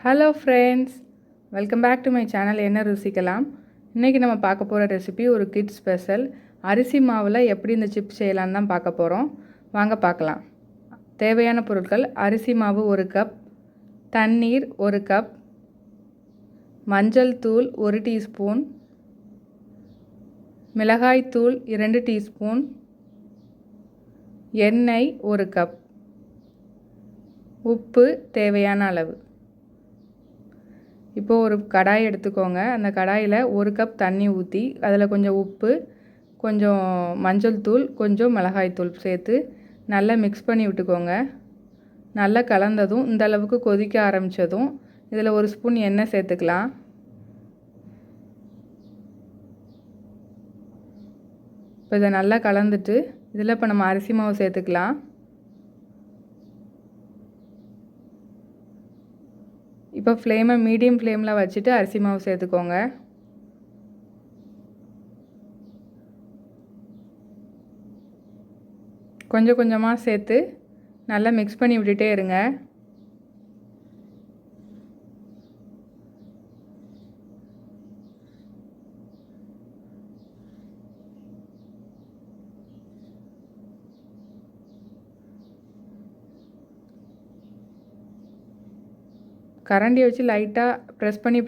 Hello friends, welcome back to my channel என்ன ருசிக்கலாம். இன்றைக்கி நம்ம பார்க்க போகிற ரெசிபி ஒரு கிட்ஸ் ஸ்பெஷல். அரிசி மாவில் எப்படி இந்த சிப்ஸ் செய்யலான்னு தான் பார்க்க போகிறோம். வாங்க பார்க்கலாம். தேவையான பொருட்கள்: அரிசி மாவு 1 கப், தண்ணீர் 1 கப், மஞ்சள் தூள் 1 டீஸ்பூன், மிளகாய் தூள் 2 டீஸ்பூன், எண்ணெய் 1 கப், உப்பு தேவையான அளவு. இப்போது ஒரு கடாய் எடுத்துக்கோங்க. அந்த கடாயில் 1 கப் தண்ணி ஊற்றி அதில் கொஞ்சம் உப்பு, கொஞ்சம் மஞ்சள் தூள், கொஞ்சம் மிளகாய் தூள் சேர்த்து நல்லா மிக்ஸ் பண்ணி விட்டுக்கோங்க. நல்லா கலந்ததும் இந்த அளவுக்கு கொதிக்க ஆரம்பித்ததும் இதில் 1 ஸ்பூன் எண்ணெய் சேர்த்துக்கலாம். இப்போ இதை நல்லா கலந்துட்டு இதில் இப்போ நம்ம அரிசி மாவு சேர்த்துக்கலாம். இப்போ ஃப்ளேமை மீடியம் ஃப்ளேமில் வச்சுட்டு அரிசி மாவு சேர்த்துக்கோங்க. கொஞ்சம் கொஞ்சமாக சேர்த்து நல்லா மிக்ஸ் பண்ணி விட்டுட்டே இருங்க. கரண்டியை வச்சு லைட்டாக ப்ரெஸ் பண்ணி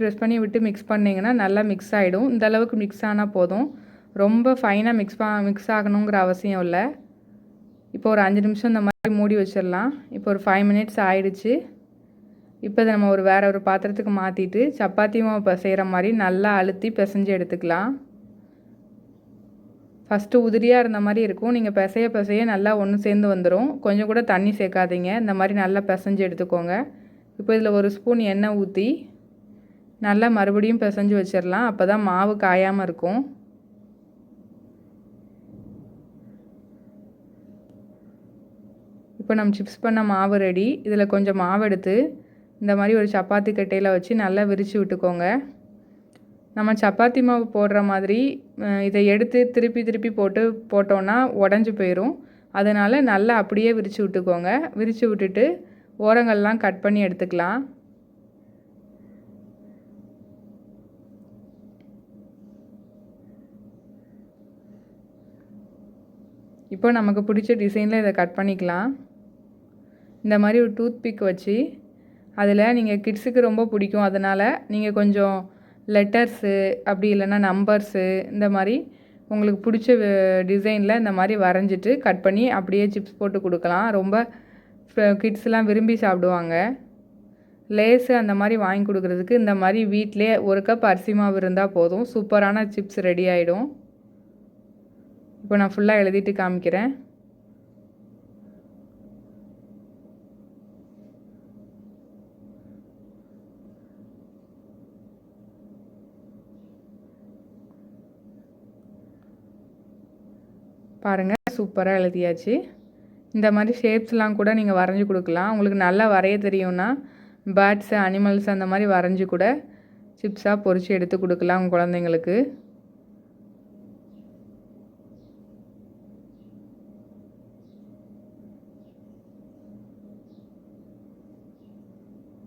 விட்டு மிக்ஸ் பண்ணிங்கன்னா நல்லா மிக்ஸ் ஆகிடும். இந்த அளவுக்கு மிக்ஸ் ஆனால் போதும். ரொம்ப ஃபைனாக மிக்ஸ் ஆகணுங்கிற அவசியம் இல்லை. இப்போ ஒரு 5 நிமிஷம் இந்த மாதிரி மூடி வச்சிடலாம். இப்போ ஒரு 5 மினிட்ஸ் ஆயிடுச்சு. இப்போ இதை நம்ம வேறு ஒரு பாத்திரத்துக்கு மாற்றிட்டு சப்பாத்தி மாவு செய்கிற மாதிரி நல்லா அழுத்தி பிசைஞ்சு எடுத்துக்கலாம். ஃபஸ்ட்டு உதிரியாக இருந்த மாதிரி இருக்கும். நீங்கள் பிசைய நல்லா ஒன்று சேர்ந்து வந்துடும். கொஞ்சம் கூட தண்ணி சேர்க்காதீங்க. இந்த மாதிரி நல்லா பிசைஞ்சு எடுத்துக்கோங்க. இப்போ இதில் 1 ஸ்பூன் எண்ணெய் ஊற்றி நல்லா மறுபடியும் பிசைஞ்சு வச்சிடலாம். அப்போ தான் மாவு காயாமல் இருக்கும். இப்போ நம்ம சிப்ஸ் பண்ண மாவு ரெடி. இதில் கொஞ்சம் மாவு எடுத்து இந்த மாதிரி ஒரு சப்பாத்தி கட்டையில் வச்சு நல்லா விரித்து விட்டுக்கோங்க. நம்ம சப்பாத்தி மாவு போடுற மாதிரி இதை எடுத்து திருப்பி போட்டோன்னா உடஞ்சி போயிடும். அதனால் நல்லா அப்படியே விரித்து விட்டுக்கோங்க. விரித்து விட்டுட்டு ஓரங்கள்லாம் கட் பண்ணி எடுத்துக்கலாம். இப்போ நமக்கு பிடிச்ச டிசைனில் இதை கட் பண்ணிக்கலாம். இந்த மாதிரி ஒரு டூத் பிக் வச்சு அதில் நீங்கள் கிட்ஸுக்கு ரொம்ப பிடிக்கும், அதனால் நீங்கள் கொஞ்சம் லெட்டர்ஸு அப்படி இல்லைன்னா நம்பர்ஸு இந்த மாதிரி உங்களுக்கு பிடிச்ச டிசைனில் இந்த மாதிரி வரைஞ்சிட்டு கட் பண்ணி அப்படியே சிப்ஸ் போட்டு கொடுக்கலாம். ரொம்ப கிட்ஸ்லாம் விரும்பி சாப்பிடுவாங்க. லேஸு அந்த மாதிரி வாங்கி கொடுக்குறதுக்கு இந்த மாதிரி வீட்டிலே 1 கப் அரிசி மாவு இருந்தால் போதும். சூப்பரான சிப்ஸ் ரெடி ஆகிடும். இப்போ நான் ஃபுல்லாக எழுதிட்டு காமிக்கிறேன். பாருங்கள், சூப்பராக எழுதியாச்சு. இந்த மாதிரி ஷேப்ஸ்லாம் கூட நீங்கள் வரைஞ்சி கொடுக்கலாம். உங்களுக்கு நல்லா வரைய தெரியும்னா பேர்ட்ஸு, அனிமல்ஸ் அந்த மாதிரி வரைஞ்சி கூட சிப்ஸாக பொரித்து எடுத்து கொடுக்கலாம் உங்கள் குழந்தைங்களுக்கு.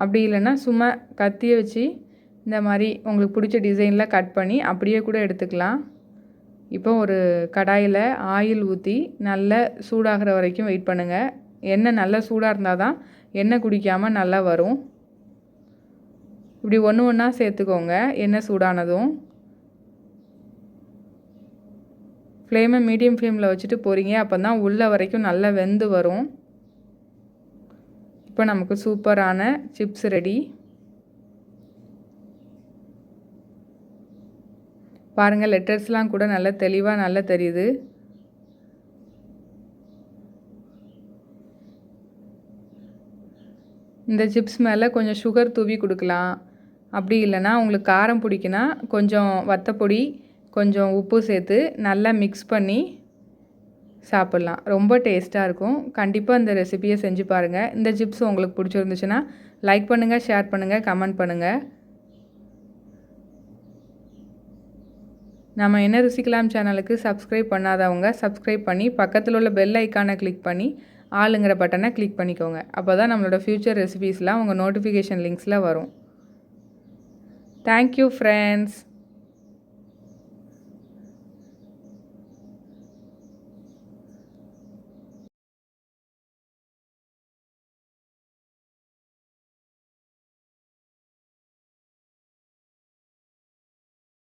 அப்படி இல்லைன்னா சும்மா கத்தியை வச்சு இந்த மாதிரி உங்களுக்கு பிடிச்ச டிசைனில் கட் பண்ணி அப்படியே கூட எடுத்துக்கலாம். இப்போ ஒரு கடாயில் ஆயில் ஊற்றி நல்லா சூடாகிற வரைக்கும் வெயிட் பண்ணுங்கள். எண்ணெய் நல்லா சூடாக இருந்தால் தான் எண்ணெய் குடிக்காமல் நல்லா வரும். இப்படி ஒன்று ஒன்றா சேர்த்துக்கோங்க. எண்ணெய் சூடானதும் ஃப்ளேமை மீடியம் ஃப்ளேமில் வச்சுட்டு போகிறீங்க. அப்போ தான் உள்ள வரைக்கும் நல்லா வெந்து வரும். இப்போ நமக்கு சூப்பரான சிப்ஸ் ரெடி. பாருங்கள், லெட்டர்ஸ்லாம் கூட நல்லா தெளிவாக நல்லா தெரியுது. இந்த சிப்ஸ் மேலே கொஞ்சம் சுகர் தூவி கொடுக்கலாம். அப்படி இல்லைன்னா உங்களுக்கு காரம் பிடிக்குன்னா கொஞ்சம் வத்தப்பொடி, கொஞ்சம் உப்பு சேர்த்து நல்லா மிக்ஸ் பண்ணி சாப்பிட்லாம். ரொம்ப டேஸ்ட்டாக இருக்கும். கண்டிப்பாக இந்த ரெசிபியை செஞ்சு பாருங்கள். இந்த சிப்ஸ் உங்களுக்கு பிடிச்சிருந்துச்சுன்னா லைக் பண்ணுங்கள், ஷேர் பண்ணுங்கள், கமெண்ட் பண்ணுங்கள். நம்ம என்ன ருசிக்கலாம் சேனலுக்கு சப்ஸ்கிரைப் பண்ணாதவங்க சப்ஸ்கிரைப் பண்ணி பக்கத்தில் உள்ள பெல் ஐக்கானை கிளிக் பண்ணி ஆளுங்கிற பட்டனை கிளிக் பண்ணிக்கோங்க. அப்போ தான் நம்மளோட ஃப்யூச்சர் ரெசிபீஸ்லாம் உங்கள் நோட்டிஃபிகேஷன் லிங்க்ஸில் வரும். Thank you friends.